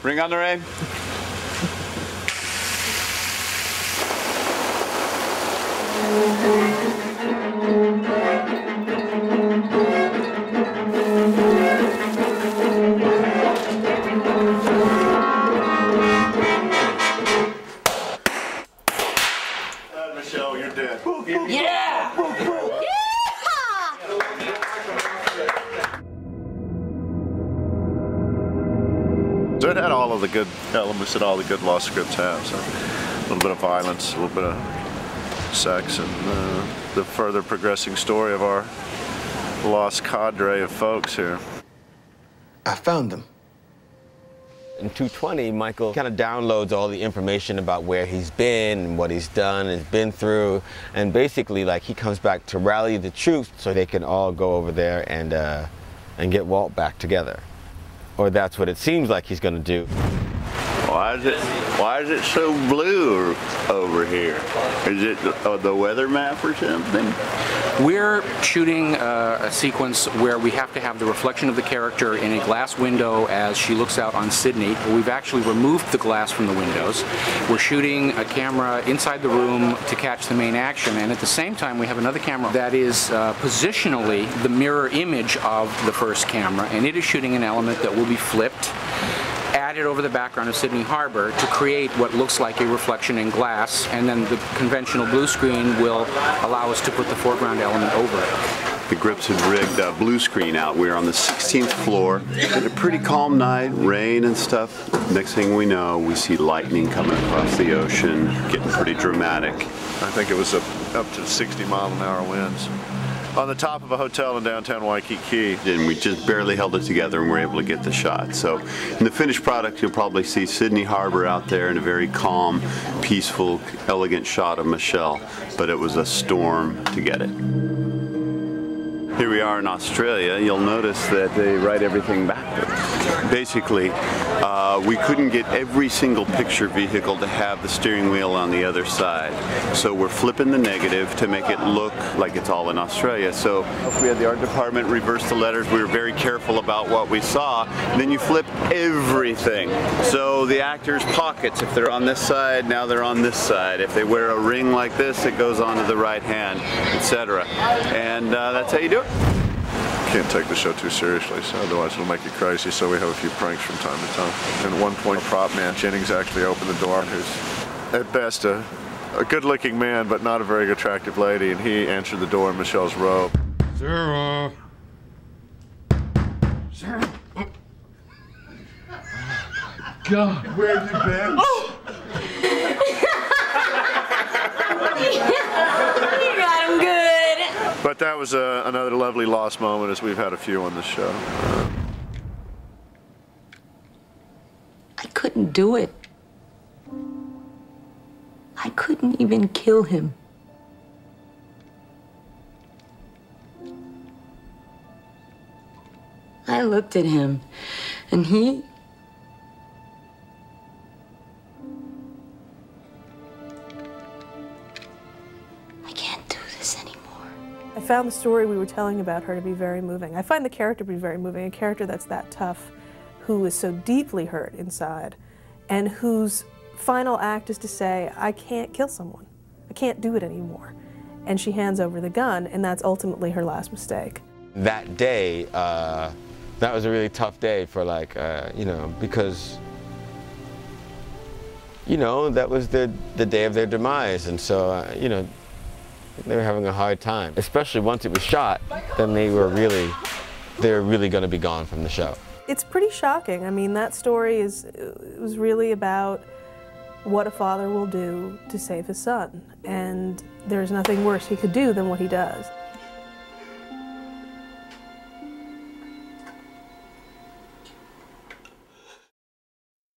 Bring on the rain. Michelle, you're dead. Yeah! So it had all of the good elements that all the good law scripts have. So a little bit of violence, a little bit of sex, and the further progressing story of our lost cadre of folks here. I found them. In 220, Michael kind of downloads all the information about where he's been and what he's done and been through, and basically, like, he comes back to rally the troops so they can all go over there and get Walt back together. Or that's what it seems like he's going to do. Why is it so blue over here? Is it the weather map or something? We're shooting a sequence where we have to have the reflection of the character in a glass window as she looks out on Sydney. We've actually removed the glass from the windows. We're shooting a camera inside the room to catch the main action, and at the same time we have another camera that is positionally the mirror image of the first camera, and it is shooting an element that will be flipped, added over the background of Sydney Harbor to create what looks like a reflection in glass, and then the conventional blue screen will allow us to put the foreground element over it. The grips had rigged a blue screen out. We were on the 16th floor. It's a pretty calm night, rain and stuff. Next thing we know, we see lightning coming across the ocean, getting pretty dramatic. I think it was up to 60-mile-an-hour winds. On the top of a hotel in downtown Waikiki. And we just barely held it together and were able to get the shot. So in the finished product, you'll probably see Sydney Harbor out there in a very calm, peaceful, elegant shot of Michelle. But it was a storm to get it. Here we are in Australia. You'll notice that they write everything backwards. Basically, we couldn't get every single picture vehicle to have the steering wheel on the other side. So we're flipping the negative to make it look like it's all in Australia. So we had the art department reverse the letters. We were very careful about what we saw. And then you flip everything. So the actors' pockets, if they're on this side, now they're on this side. If they wear a ring like this, it goes onto the right hand, etc. And that's how you do it. Can't take the show too seriously, so otherwise it'll make you crazy, so we have a few pranks from time to time. And at one point, prop man Jennings actually opened the door, who's at best a good-looking man, but not a very attractive lady, and he answered the door in Michelle's robe. Sarah! Sarah! Oh. God, where have you been? Oh. You got him good. But that was another lovely lost moment, as we've had a few on the show. I couldn't do it. I couldn't even kill him. I looked at him, and he... I can't do this anymore. I found the story we were telling about her to be very moving. I find the character to be very moving, a character that's that tough, who is so deeply hurt inside, and whose final act is to say, I can't kill someone. I can't do it anymore. And she hands over the gun, and that's ultimately her last mistake. That day, that was a really tough day for, like, you know, because, you know, that was the day of their demise, and so, you know, they were having a hard time. Especially once it was shot, then they were really going to be gone from the show. It's pretty shocking. I mean, that story was really about what a father will do to save his son. And there's nothing worse he could do than what he does.